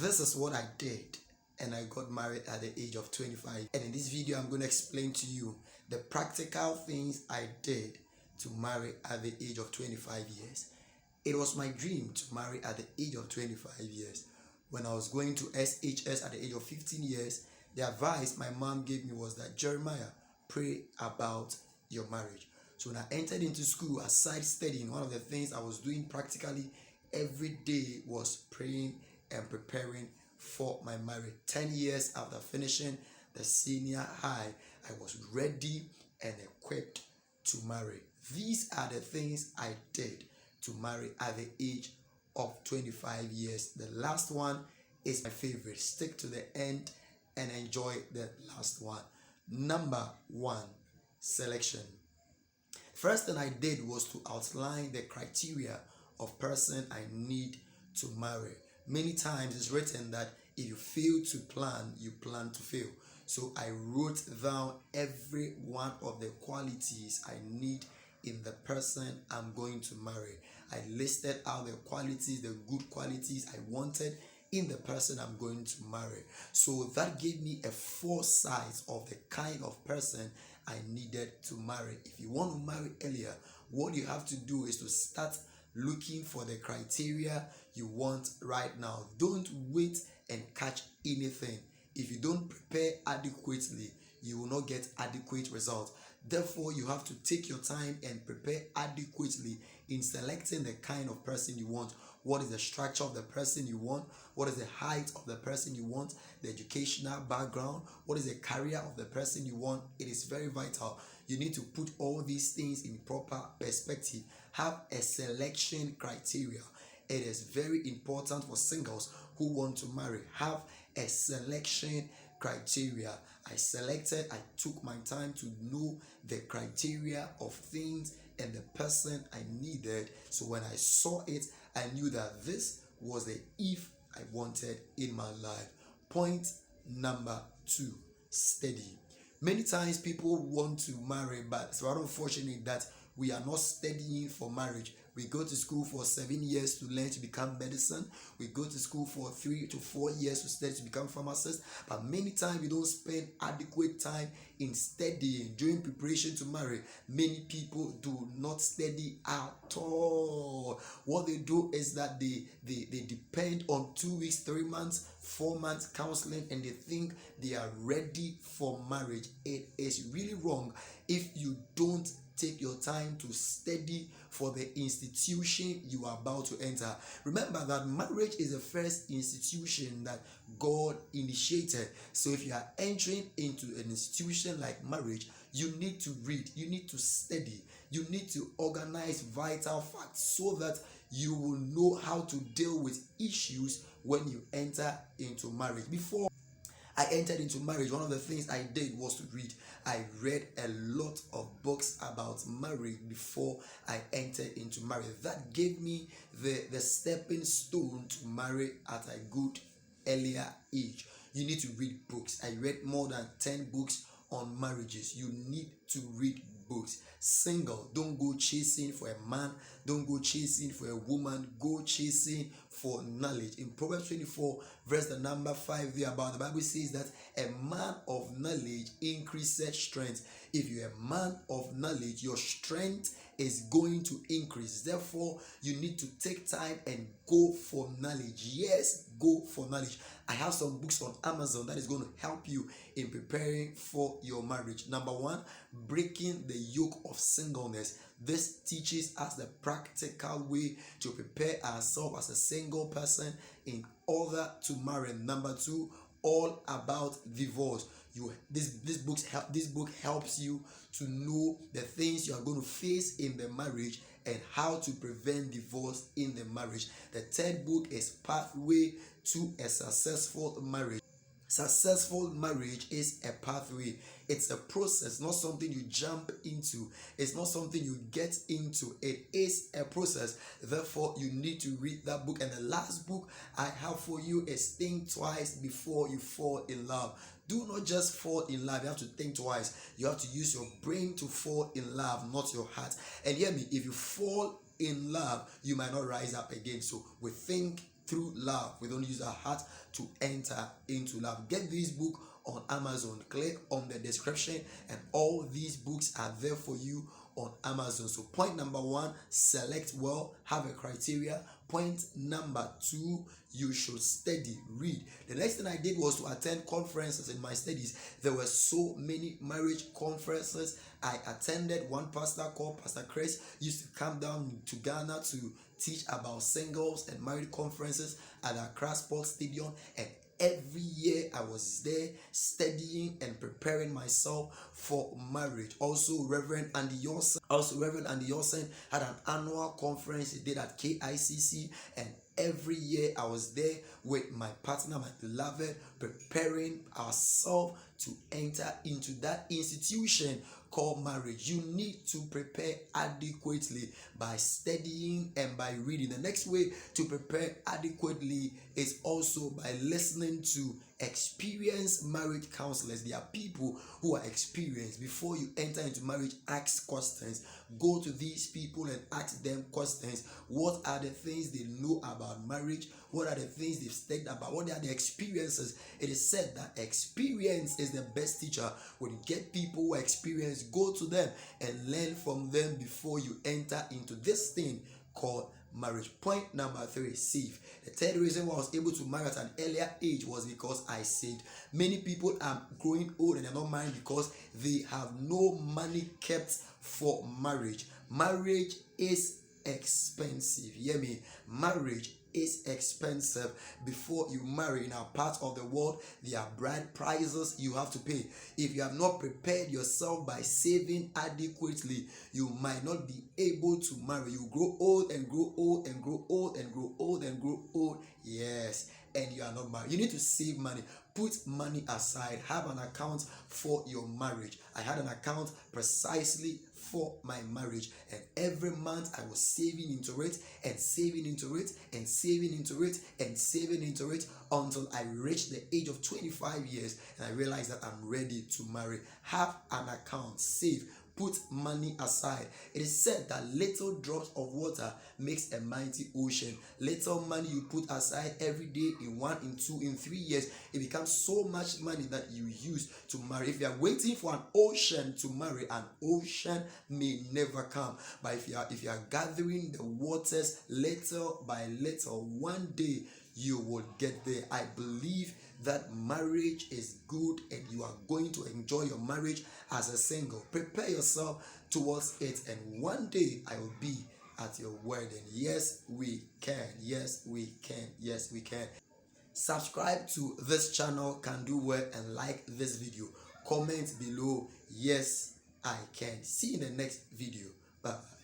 This is what I did, and I got married at the age of 25. And in this video, I'm going to explain to you the practical things I did to marry at the age of 25 years. It was my dream to marry at the age of 25 years. When I was going to SHS at the age of 15 years, the advice my mom gave me was that, Jeremiah, pray about your marriage. So when I entered into school, aside studying, one of the things I was doing practically every day was praying and preparing for my marriage. 10 years after finishing the senior high, I was ready and equipped to marry. These are the things I did to marry at the age of 25 years. The last one is my favorite. Stick to the end and enjoy the last one. Number one, selection. First thing I did was to outline the criteria of person I need to marry. Many times it's written that if you fail to plan, you plan to fail. So I wrote down every one of the qualities I need in the person I'm going to marry. I listed out the qualities, the good qualities I wanted in the person I'm going to marry. So that gave me a foresight of the kind of person I needed to marry. If you want to marry earlier, what you have to do is to start looking for the criteria you want right now. Don't wait and catch anything. If you don't prepare adequately, you will not get adequate results. Therefore, you have to take your time and prepare adequately in selecting the kind of person you want. What is the structure of the person you want? What is the height of the person you want? The educational background? What is the career of the person you want? It is very vital. You need to put all these things in proper perspective. Have a selection criteria. It is very important for singles who want to marry. Have a selection criteria. I took my time to know the criteria of things and the person I needed. So when I saw it, I knew that this was the if I wanted in my life. Point number two, study. Many times people want to marry, but it's rather unfortunate that we are not studying for marriage. We go to school for 7 years to learn to become medicine. We go to school for 3 to 4 years to study to become pharmacists. But many times we don't spend adequate time in studying during preparation to marry. Many people do not study at all. What they do is that they depend on 2 weeks, 3 months, 4 months counseling, and they think they are ready for marriage. It is really wrong if you don't take your time to study for the institution you are about to enter. Remember that marriage is the first institution that God initiated. So if you are entering into an institution like marriage, you need to read, you need to study, you need to organize vital facts so that you will know how to deal with issues when you enter into marriage. Before I entered into marriage, one of the things I did was to read. I read a lot of books about marriage before I entered into marriage. That gave me the stepping stone to marry at a good earlier age. You need to read books. I read more than 10 books on marriages. You need to read books. Single, don't go chasing for a man, don't go chasing for a woman, go chasing for knowledge. In Proverbs 24 verse the number 5 there, about the Bible says that a man of knowledge increases strength. If you're a man of knowledge, your strength is going to increase. Therefore, you need to take time and go for knowledge. Yes, go for knowledge. I have some books on Amazon that is going to help you in preparing for your marriage. Number one, Breaking the Yoke of Singleness. This teaches us the practical way to prepare ourselves as a single person in order to marry. Number two, All About Divorce. This book helps you to know the things you are going to face in the marriage and how to prevent divorce in the marriage. The third book is Pathway to a Successful Marriage. Successful marriage is a pathway. It's a process, not something you jump into. It's not something you get into. It is a process. Therefore, you need to read that book. And the last book I have for you is Think Twice Before You Fall in Love. Do not just fall in love. You have to think twice. You have to use your brain to fall in love, not your heart. And hear me, if you fall in love, you might not rise up again. So we think through love. We don't use our heart to enter into love. Get this book on Amazon. Click on the description, and all these books are there for you on Amazon. So point number one, select well, have a criteria. Point number two, you should study, read. The next thing I did was to attend conferences in my studies. There were so many marriage conferences I attended. One pastor called Pastor Chris used to come down to Ghana to teach about singles and married conferences at Accra Sports Stadium, and every year I was there studying and preparing myself for marriage. Also, Reverend Andy Yosen had an annual conference he did at KICC, and every year I was there with my partner, my beloved, preparing ourselves to enter into that institution called marriage. You need to prepare adequately by studying and by reading. The next way to prepare adequately is also by listening to experienced marriage counselors. There are people who are experienced. Before you enter into marriage, ask questions. Go to these people and ask them questions. What are the things they know about marriage? What are the things they've studied about? What are the experiences? It is said that experience is the best teacher. When you get people who are experienced, go to them and learn from them before you enter into this thing called marriage. Point number three, save. The third reason why I was able to marry at an earlier age was because I saved. Many people are growing old and they're not married because they have no money kept for marriage. Marriage is expensive. Hear me? Marriage is expensive. Before you marry in our part of the world, there are bride prices you have to pay. If you have not prepared yourself by saving adequately, you might not be able to marry. You grow old and grow old and grow old and grow old and grow old. Yes, and you are not married. You need to save money. Put money aside. Have an account for your marriage. I had an account precisely for my marriage, and every month I was saving into it and saving into it and saving into it and saving into it until I reached the age of 25 years, and I realized that I'm ready to marry. Have an account, save, put money aside. It is said that little drops of water makes a mighty ocean. Little money you put aside every day, in 1, in 2, in 3 years, it becomes so much money that you use to marry. If you are waiting for an ocean to marry, an ocean may never come. But if you are gathering the waters little by little, one day you will get there. I believe that marriage is good and you are going to enjoy your marriage as a single. Prepare yourself towards it, and one day I will be at your wedding. Yes, we can. Yes, we can. Yes, we can. Subscribe to this channel, Can Do Well, and like this video. Comment below. Yes, I can. See you in the next video. Bye.